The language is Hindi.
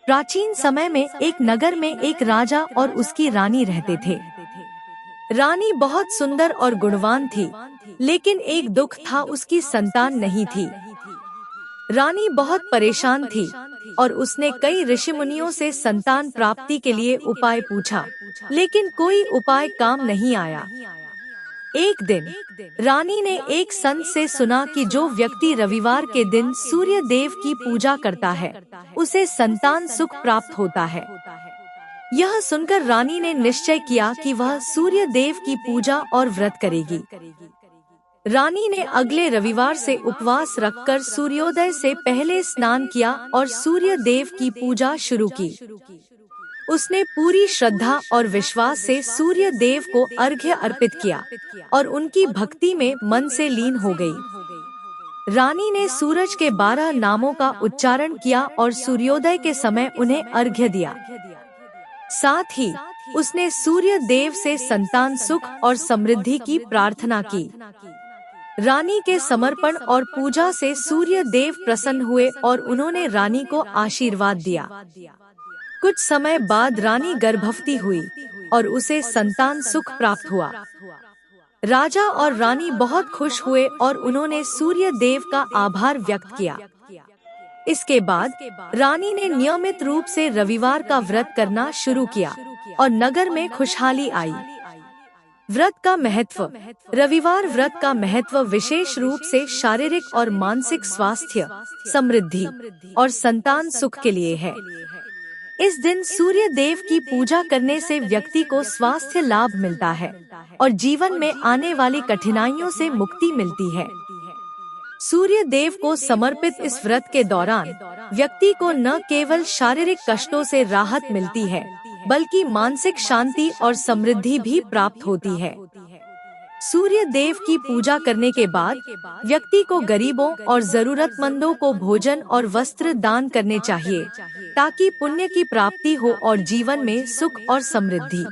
प्राचीन समय में एक नगर में एक राजा और उसकी रानी रहते थे। रानी बहुत सुंदर और गुणवान थी, लेकिन एक दुख था, उसकी संतान नहीं थी। रानी बहुत परेशान थी और उसने कई ऋषि मुनियों से संतान प्राप्ति के लिए उपाय पूछा, लेकिन कोई उपाय काम नहीं आया। एक दिन रानी ने एक संत से सुना कि जो व्यक्ति रविवार के दिन सूर्य देव की पूजा करता है, उसे संतान सुख प्राप्त होता है। यह सुनकर रानी ने निश्चय किया कि वह सूर्य देव की पूजा और व्रत करेगी। रानी ने अगले रविवार से उपवास रखकर सूर्योदय से पहले स्नान किया और सूर्य देव की पूजा शुरू की। उसने पूरी श्रद्धा और विश्वास से सूर्य देव को अर्घ्य अर्पित किया और उनकी भक्ति में मन से लीन हो गई। रानी ने सूरज के 12 नामों का उच्चारण किया और सूर्योदय के समय उन्हें अर्घ्य दिया। साथ ही उसने सूर्य देव से संतान सुख और समृद्धि की प्रार्थना की। रानी के समर्पण और पूजा से सूर्य देव प्रसन्न हुए और उन्होंने रानी को आशीर्वाद दिया। कुछ समय बाद रानी गर्भवती हुई और उसे संतान सुख प्राप्त हुआ। राजा और रानी बहुत खुश हुए और उन्होंने सूर्य देव का आभार व्यक्त किया। इसके बाद रानी ने नियमित रूप से रविवार का व्रत करना शुरू किया और नगर में खुशहाली आई। व्रत का महत्व। रविवार व्रत का महत्व विशेष रूप से शारीरिक और मानसिक स्वास्थ्य, समृद्धि और संतान सुख के लिए है। इस दिन सूर्य देव की पूजा करने से व्यक्ति को स्वास्थ्य लाभ मिलता है और जीवन में आने वाली कठिनाइयों से मुक्ति मिलती है। सूर्य देव को समर्पित इस व्रत के दौरान व्यक्ति को न केवल शारीरिक कष्टों से राहत मिलती है, बल्कि मानसिक शांति और समृद्धि भी प्राप्त होती है। सूर्य देव की पूजा करने के बाद व्यक्ति को गरीबों और जरूरतमंदों को भोजन और वस्त्र दान करने चाहिए, ताकि पुण्य की प्राप्ति हो और जीवन में सुख और समृद्धि